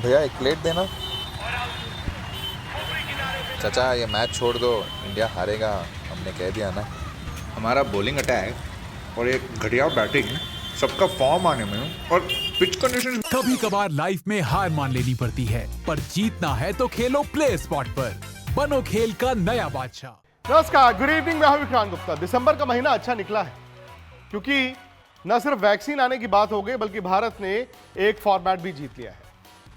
भैया एक प्लेट देना। चाचा ये मैच छोड़ दो, इंडिया हारेगा, हमने कह दिया ना। हमारा बॉलिंग अटैक और एक घटिया बैटिंग, सबका फॉर्म आने में और पिच कंडीशन। कभी कभार लाइफ में हार मान लेनी पड़ती है, पर जीतना है तो खेलो प्ले स्पॉट पर। बनो खेल का नया बादशाह। नमस्कार, गुड इवनिंग। मैं हूं विक्रांत गुप्ता। दिसंबर का महीना अच्छा निकला है, क्योंकि न सिर्फ वैक्सीन आने की बात हो गई, बल्कि भारत ने एक फॉर्मेट भी जीत लिया है।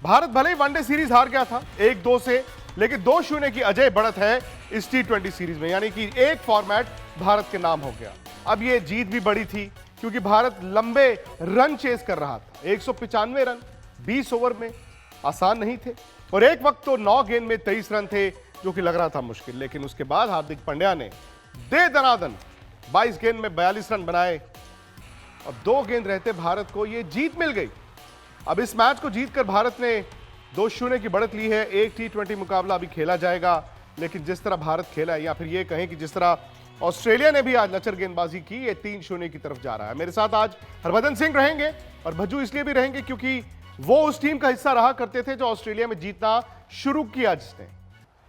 भारत भले ही वनडे सीरीज हार गया था 1-2 से, लेकिन 2-0 की अजय बढ़त है इस T20 सीरीज में, यानी कि एक फॉर्मेट भारत के नाम हो गया। अब ये जीत भी बड़ी थी, क्योंकि भारत लंबे रन चेस कर रहा था। 195 रन 20 ओवर में आसान नहीं थे, और एक वक्त तो 9 गेंद में 23 रन थे, जो कि लग रहा था मुश्किल। लेकिन उसके बाद हार्दिक पांड्या ने दे दनादन 22 गेंद में 42 रन बनाए, और 2 गेंद रहते भारत को ये जीत मिल गई। अब इस मैच को जीतकर भारत ने 2-0 की बढ़त ली है। एक T20 मुकाबला अभी खेला जाएगा, लेकिन जिस तरह भारत खेला है, या फिर ये कहें कि जिस तरह ऑस्ट्रेलिया ने भी आज लचर गेंदबाजी की, ये 3-0 की तरफ जा रहा है। मेरे साथ आज हरभजन सिंह रहेंगे, और भज्जू इसलिए भी रहेंगे क्योंकि वो उस टीम का हिस्सा रहा करते थे जो ऑस्ट्रेलिया में जीतना शुरू किया जिसने।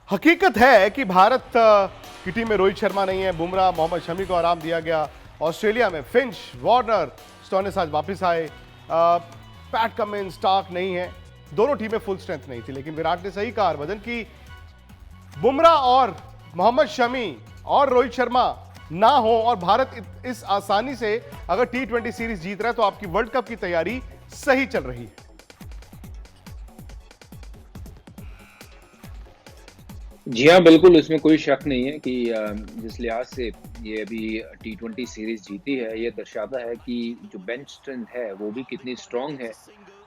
हकीकत है कि भारत की टीम में रोहित शर्मा नहीं है, बुमराह, मोहम्मद शमी को आराम दिया गया। ऑस्ट्रेलिया में फिंच, वार्नर, स्टोइनिस आज वापस आए, पैट कमिंस, स्टार्क नहीं है। दोनों टीमें फुल स्ट्रेंथ नहीं थी, लेकिन विराट ने सही कहा हरभजन की बुमराह और मोहम्मद शमी और रोहित शर्मा ना हो, और भारत इस आसानी से अगर T20 सीरीज जीत रहा है, तो आपकी वर्ल्ड कप की तैयारी सही चल रही है। जी हाँ, बिल्कुल, उसमें कोई शक नहीं है कि जिस लिहाज से ये अभी T20 सीरीज जीती है, ये दर्शाता है कि जो बेंच स्ट्रेंथ है वो भी कितनी स्ट्रांग है।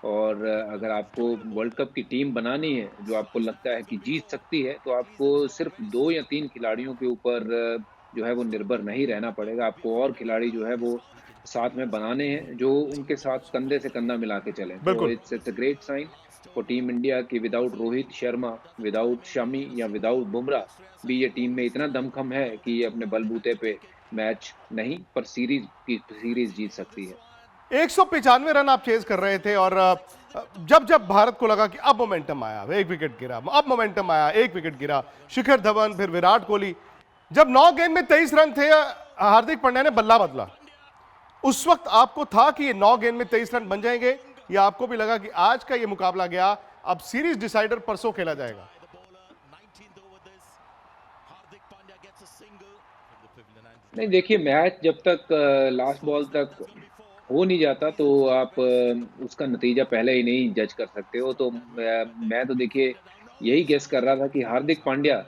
और अगर आपको वर्ल्ड कप की टीम बनानी है जो आपको लगता है कि जीत सकती है, तो आपको सिर्फ 2 या 3 खिलाड़ियों के ऊपर जो है वो निर्भर नहीं रहना पड़ेगा। आपको और खिलाड़ी जो है वो साथ में बनाने हैं, जो उनके साथ कंधे से कंधा मिला के चलें। तो बिल्कुल। It's a great sign for team India कि विदाउट रोहित शर्मा, विदाउट शमी या विदाउट बुमराह भी ये टीम में इतना दमखम है कि ये अपने बलबूते पे मैच नहीं पर सीरीज जीत सकती है। 195 रन आप चेज कर रहे थे, और जब जब भारत को लगा कि अब मोमेंटम आया, एक विकेट गिरा, अब मोमेंटम आया, एक विकेट गिरा, शिखर धवन, फिर विराट कोहली, जब 9 गेंद में 23 रन थे, हार्दिक पांड्या ने बल्ला बदला। उस वक्त आपको था कि ये 9 गेंद में 23 रन बन जाएंगे, या आपको भी लगा कि आज का ये मुकाबला गया, अब सीरीज डिसाइडर परसों खेला जाएगा? नहीं, देखिए, मैच जब तक लास्ट बॉल तक हो नहीं जाता तो आप उसका नतीजा पहले ही नहीं जज कर सकते हो। तो मैं तो देखिए यही गेस कर रहा था कि हार्दिक पांड्या,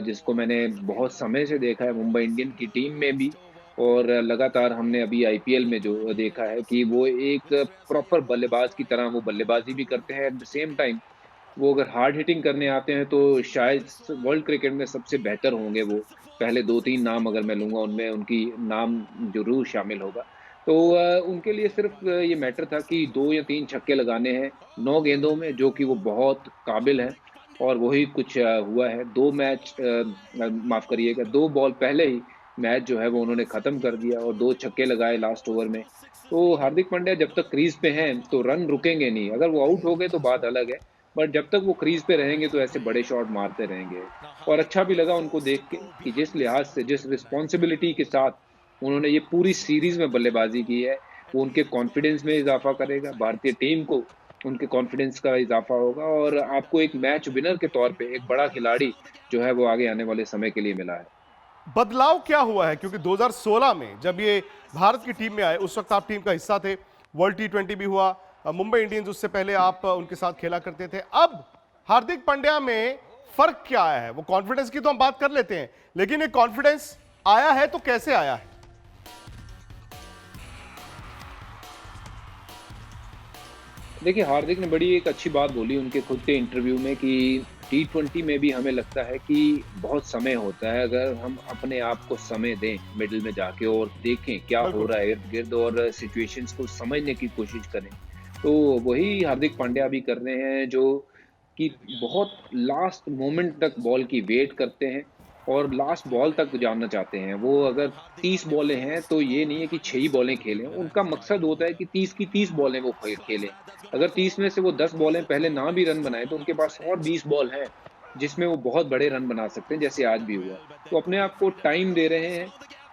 जिसको मैंने बहुत समय से देखा है मुंबई इंडियन की टीम में भी, और लगातार हमने अभी आईपीएल में जो देखा है कि वो एक प्रॉपर बल्लेबाज की तरह वो बल्लेबाजी भी करते हैं। एट द सेम टाइम वो अगर हार्ड हिटिंग करने आते हैं तो शायद वर्ल्ड क्रिकेट में सबसे बेहतर होंगे वो। पहले 2-3 नाम अगर मैं लूँगा, उनमें उनकी नाम ज़रूर शामिल होगा। तो उनके लिए सिर्फ ये मैटर था कि 2 या 3 छक्के लगाने हैं 9 गेंदों में, जो कि वो बहुत काबिल हैं, और वही कुछ हुआ है। 2 मैच माफ़ करिएगा, 2 बॉल पहले ही मैच जो है वो उन्होंने ख़त्म कर दिया और 2 छक्के लगाए लास्ट ओवर में। तो हार्दिक पांड्या जब तक क्रीज़ पे हैं तो रन रुकेंगे नहीं। अगर वो आउट हो गए तो बात अलग है, बट जब तक वो क्रीज पे रहेंगे तो ऐसे बड़े शॉट मारते रहेंगे। और अच्छा भी लगा उनको देख के कि जिस लिहाज से, जिस रिस्पॉन्सिबिलिटी के साथ उन्होंने ये पूरी सीरीज में बल्लेबाजी की है, वो उनके कॉन्फिडेंस में इजाफा करेगा। भारतीय टीम को उनके कॉन्फिडेंस का इजाफा होगा, और आपको एक मैच विनर के तौर पे एक बड़ा खिलाड़ी जो है वो आगे आने वाले समय के लिए मिला है। बदलाव क्या हुआ है? क्योंकि 2016 में जब ये भारत की टीम में आए, उस वक्त आप टीम का हिस्सा थे, वर्ल्ड T20 भी हुआ, मुंबई इंडियंस उससे पहले आप उनके साथ खेला करते थे। अब हार्दिक पांड्या में फर्क क्या आया है? वो कॉन्फिडेंस की तो हम बात कर लेते हैं, लेकिन ये कॉन्फिडेंस आया है तो कैसे आया है? देखिए, हार्दिक ने बड़ी एक अच्छी बात बोली उनके खुद के इंटरव्यू में कि T20 में भी हमें लगता है कि बहुत समय होता है, अगर हम अपने आप को समय दें मिडिल में जाके और देखें क्या हो रहा है इर्द गिर्द और सिचुएशंस को समझने की कोशिश करें। तो वही हार्दिक पांड्या भी कर रहे हैं, जो कि बहुत लास्ट मोमेंट तक बॉल की वेट करते हैं और लास्ट बॉल तक जानना चाहते हैं। वो अगर 30 बॉलें हैं तो ये नहीं है कि 6 ही बॉलें खेलें, उनका मकसद होता है कि 30 की 30 बॉलें वो खेलें। अगर 30 में से वो 10 बॉलें पहले ना भी रन बनाए तो उनके पास और 20 बॉल हैं जिसमें वो बहुत बड़े रन बना सकते हैं, जैसे आज भी हुआ। तो अपने आप को टाइम दे रहे हैं,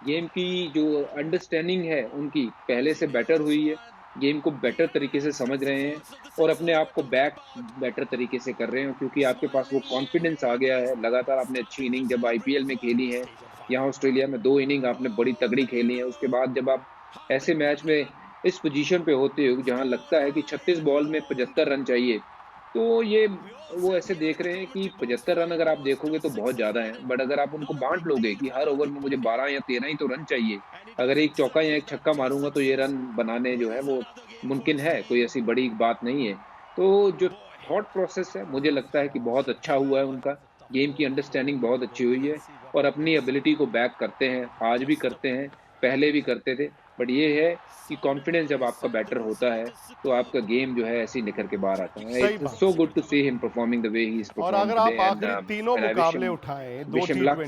गेम की जो अंडरस्टैंडिंग है उनकी पहले से बेटर हुई है, गेम को बेटर तरीके से समझ रहे हैं और अपने आप को बैक बेटर तरीके से कर रहे हैं, क्योंकि आपके पास वो कॉन्फिडेंस आ गया है। लगातार आपने अच्छी इनिंग जब आईपीएल में खेली है, यहाँ ऑस्ट्रेलिया में 2 इनिंग आपने बड़ी तगड़ी खेली है, उसके बाद जब आप ऐसे मैच में इस पोजीशन पे होते हो जहाँ लगता है कि 36 बॉल में 75 रन चाहिए, तो ये वो ऐसे देख रहे हैं कि 75 रन अगर आप देखोगे तो बहुत ज़्यादा है, बट अगर आप उनको बांट लोगे कि हर ओवर में मुझे 12 या 13 ही तो रन चाहिए, अगर एक चौका या एक छक्का मारूंगा तो ये रन बनाने जो है वो मुमकिन है, कोई ऐसी बड़ी बात नहीं है। तो जो थॉट प्रोसेस है मुझे लगता है कि बहुत अच्छा हुआ है उनका, गेम की अंडरस्टैंडिंग बहुत अच्छी हुई है और अपनी एबिलिटी को बैक करते हैं, आज भी करते हैं, पहले भी करते थे। बट ये है कि कॉन्फिडेंस जब आपका बेटर होता है तो आपका गेम जो है ऐसे निकल के बाहर आता है। सही इट्स बात। So good to see him performing the way he is और परफॉर्मिंग अगर आप टुडे एंड आखिरी तीनों मुकाबले उठाएं, दो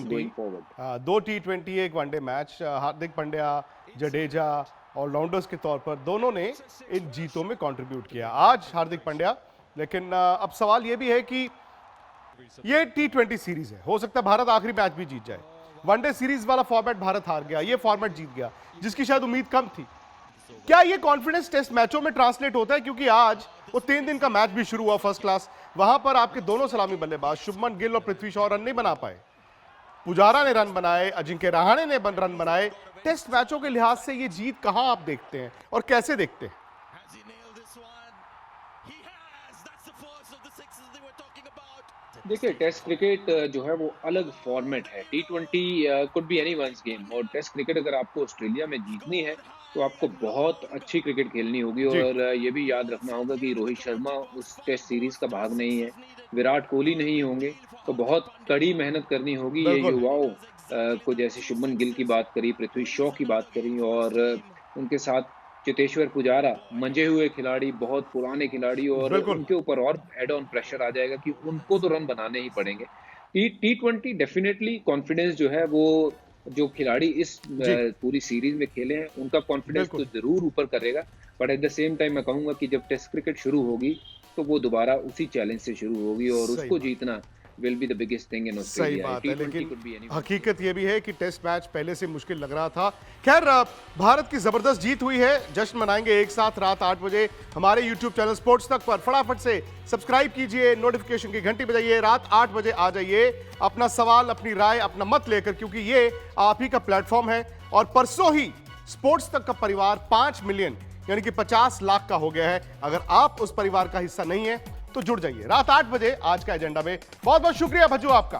गोइंग फॉरवर्ड। दो T20 एक one day match, Hardik Pandya, Jadeja allrounders के तौर पर दोनों ने इन जीतों में कंट्रीब्यूट किया। आज हार्दिक पांड्या, लेकिन अब सवाल ये भी है कि ये T20 सीरीज है, हो सकता है भारत आखिरी मैच भी जीत जाए। वनडे सीरीज वाला फॉर्मेट भारत हार गया, ये फॉर्मेट जीत गया जिसकी शायद उम्मीद कम थी। क्या ये कॉन्फिडेंस टेस्ट मैचों में ट्रांसलेट होता है? क्योंकि आज वो 3 दिन का मैच भी शुरू हुआ फर्स्ट क्लास, वहां पर आपके दोनों सलामी बल्लेबाज शुभमन गिल और पृथ्वी शॉ रन नहीं बना पाए, पुजारा ने रन बनाए, अजिंक्य रहाणे ने रन बनाए। टेस्ट मैचों के लिहाज से ये जीत कहां आप देखते हैं और कैसे देखते हैं? देखिए, टेस्ट क्रिकेट जो है वो अलग फॉर्मेट है। T20 could be anyone's game, और टेस्ट क्रिकेट अगर आपको ऑस्ट्रेलिया में जीतनी है तो आपको बहुत अच्छी क्रिकेट खेलनी होगी। और ये भी याद रखना होगा कि रोहित शर्मा उस टेस्ट सीरीज का भाग नहीं है, विराट कोहली नहीं होंगे, तो बहुत कड़ी मेहनत करनी होगी। ये युवाओं को, जैसे शुभमन गिल की बात करी, पृथ्वी शॉ की बात करी, और उनके साथ चेतेश्वर पुजारा, मंजे हुए खिलाड़ी, बहुत पुराने खिलाड़ी, और उनके ऊपर और एड ऑन प्रेशर आ जाएगा कि उनको तो रन बनाने ही पड़ेंगे। T20 डेफिनेटली कॉन्फिडेंस जो है वो, जो खिलाड़ी इस पूरी सीरीज में खेले हैं उनका कॉन्फिडेंस तो जरूर ऊपर करेगा। But at the same time मैं कहूंगा कि जब टेस्ट क्रिकेट शुरू होगी तो वो दोबारा उसी चैलेंज से शुरू होगी और उसको जीतना will be the biggest thing in Australia. सही बात है, लेकिन हकीकत ये भी है कि टेस्ट मैच पहले से मुश्किल लग रहा था। खैर, भारत की जबरदस्त जीत हुई है, जश्न मनाएंगे एक साथ रात 8 बजे हमारे YouTube चैनल स्पोर्ट्स तक पर। फटाफट से सब्सक्राइब कीजिए, नोटिफिकेशन की घंटी बजाइए, रात 8 बजे आ जाइए अपना सवाल, अपनी राय, अपना मत लेकर, क्योंकि ये आप ही का प्लेटफॉर्म है। और परसों ही स्पोर्ट्स तक का परिवार 5 मिलियन यानी कि 50 लाख का हो गया है। अगर आप उस परिवार का हिस्सा नहीं है तो जुड़ जाइए रात 8 बजे आज का एजेंडा में। बहुत बहुत शुक्रिया भज्जू आपका।